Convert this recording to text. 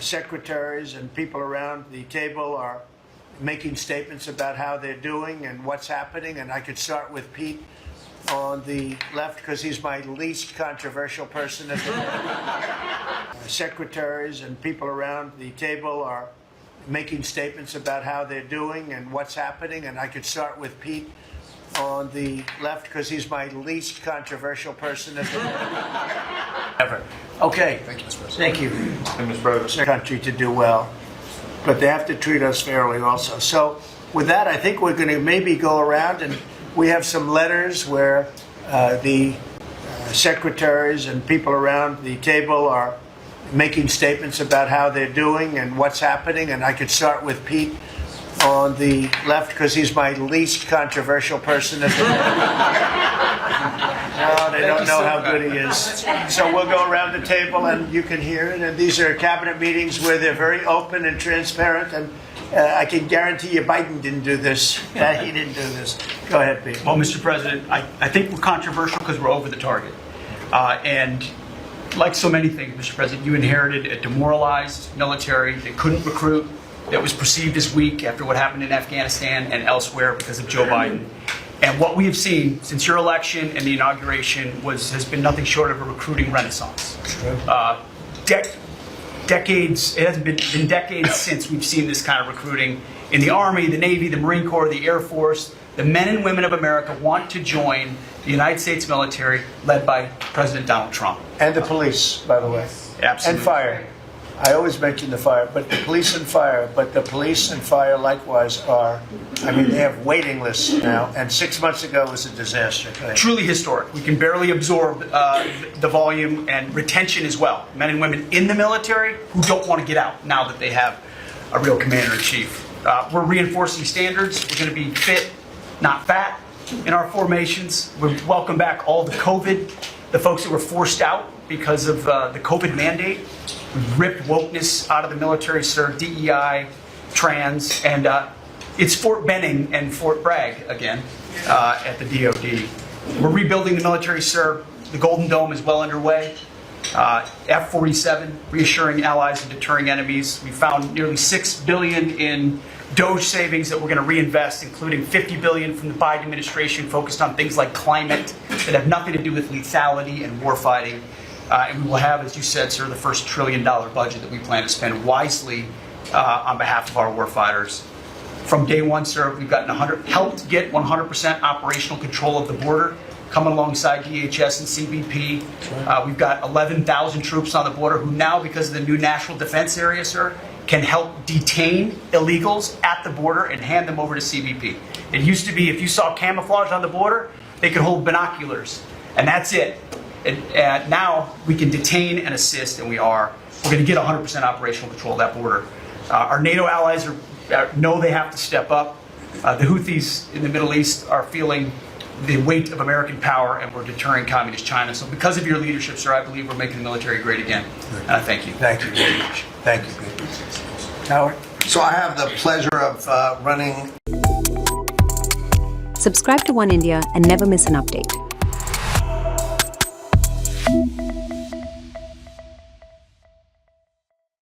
secretaries and people around the table are making statements about how they're doing and what's happening. And I could start with Pete on the left because he's my least controversial person at the secretaries and people around the table are making statements about how they're doing and what's happening. And I could start with Pete on the left because he's my least controversial person at the ever. Okay. Thank you, Mr. President. Thank you. And Mr. President. Country to do well, but they have to treat us fairly also. So with that, I think we're going to maybe go around, and we have some letters where the secretaries and people around the table are making statements about how they're doing and what's happening. And I could start with Pete on the left because he's my least controversial person at the no, they don't know how good he is. So we'll go around the table and you can hear it. And these are cabinet meetings where they're very open and transparent. And I can guarantee you Biden didn't do this. He didn't do this. Go ahead, Pete. Well, Mr. President, I think we're controversial because we're over the target. And like so many things, Mr. President, you inherited a demoralized military that couldn't recruit, that was perceived as weak after what happened in Afghanistan and elsewhere because of Joe Biden. And what we have seen since your election and the inauguration has been nothing short of a recruiting renaissance. Decades, it hasn't been decades since we've seen this kind of recruiting in the Army, the Navy, the Marine Corps, the Air Force. The men and women of America want to join the United States military led by President Donald Trump. And the police, by the way. Absolutely. And fire. I always mention the fire, but the police and fire. But the police and fire likewise are, they have waiting lists now. And 6 months ago was a disaster. Truly historic. We can barely absorb the volume and retention as well. Men and women in the military who don't want to get out now that they have a real commander-in-chief. We're reinforcing standards. We're going to be fit, not fat, in our formations. We welcome back all the folks that were forced out because of the COVID mandate. We've ripped wokeness out of the military, sir, DEI, trans, and it's Fort Benning and Fort Bragg again at the DOD. We're rebuilding the military, sir. The Golden Dome is well underway. F-47, reassuring allies and deterring enemies. We found nearly $6 billion in DOGE savings that we're going to reinvest, including $50 billion from the Biden administration focused on things like climate that have nothing to do with lethality and warfighting. And we will have, as you said, sir, the first $1 trillion budget that we plan to spend wisely on behalf of our warfighters. From day one, sir, we've helped get 100% operational control of the border, coming alongside DHS and CBP. We've got 11,000 troops on the border who now, because of the new national defense area, sir, can help detain illegals at the border and hand them over to CBP. It used to be if you saw camouflage on the border, they could hold binoculars, and that's it. And now we can detain and assist, and we're going to get 100% operational control of that border. Our NATO allies know they have to step up. The Houthis in the Middle East are feeling the weight of American power, and we're deterring communist China. So because of your leadership, sir, I believe we're making the military great again. And I thank you. Thank you very much. Thank you. Howard? So I have the pleasure of running. Subscribe to Oneindia and never miss an update.